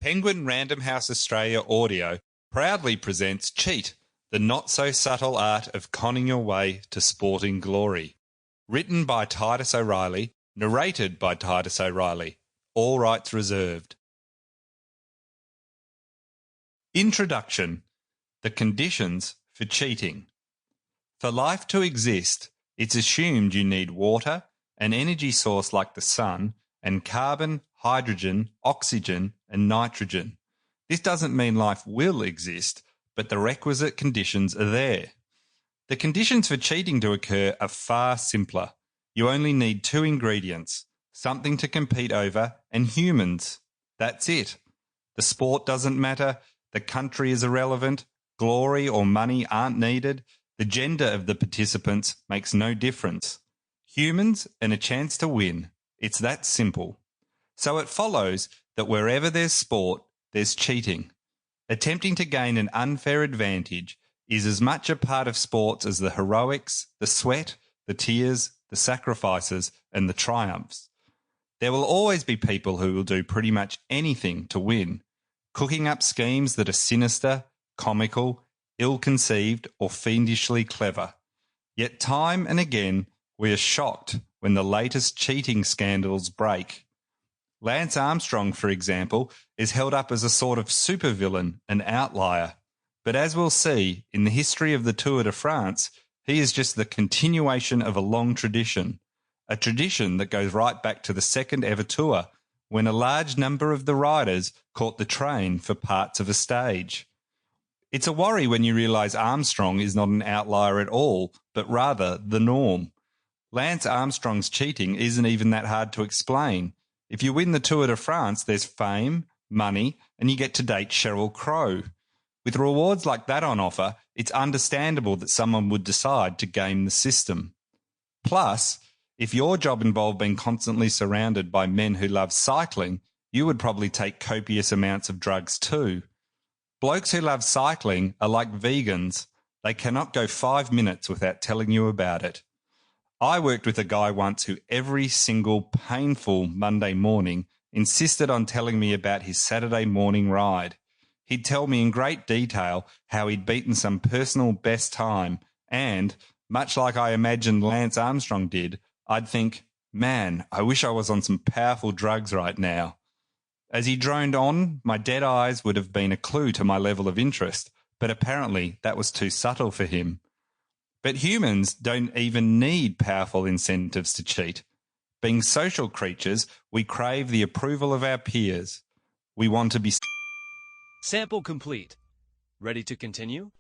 Penguin Random House Australia Audio proudly presents Cheat, the not-so-subtle art of conning your way to sporting glory. Written by Titus O'Reily, narrated by Titus O'Reily. All rights reserved. Introduction. The conditions for cheating. For life to exist, it's assumed you need water, an energy source like the sun, and carbon, hydrogen, oxygen, and nitrogen. This doesn't mean life will exist, but the requisite conditions are there. The conditions for cheating to occur are far simpler. You only need two ingredients, something to compete over, and humans. That's it. The sport doesn't matter, the country is irrelevant, glory or money aren't needed, the gender of the participants makes no difference. Humans and a chance to win. It's that simple. So it follows that wherever there's sport, there's cheating. Attempting to gain an unfair advantage is as much a part of sports as the heroics, the sweat, the tears, the sacrifices, and the triumphs. There will always be people who will do pretty much anything to win, cooking up schemes that are sinister, comical, ill-conceived, or fiendishly clever. Yet time and again, we are shocked when the latest cheating scandals break. Lance Armstrong, for example, is held up as a sort of supervillain, an outlier. But as we'll see, in the history of the Tour de France, he is just the continuation of a long tradition, a tradition that goes right back to the second ever tour, when a large number of the riders caught the train for parts of a stage. It's a worry when you realise Armstrong is not an outlier at all, but rather the norm. Lance Armstrong's cheating isn't even that hard to explain. If you win the Tour de France, there's fame, money, and you get to date Sheryl Crow. With rewards like that on offer, it's understandable that someone would decide to game the system. Plus, if your job involved being constantly surrounded by men who love cycling, you would probably take copious amounts of drugs too. Blokes who love cycling are like vegans. They cannot go 5 minutes without telling you about it. I worked with a guy once who every single painful Monday morning insisted on telling me about his Saturday morning ride. He'd tell me in great detail how he'd beaten some personal best time and, much like I imagined Lance Armstrong did, I'd think, man, I wish I was on some powerful drugs right now. As he droned on, my dead eyes would have been a clue to my level of interest, but apparently that was too subtle for him. But humans don't even need powerful incentives to cheat. Being social creatures, we crave the approval of our peers. We want to be... Sample complete. Ready to continue?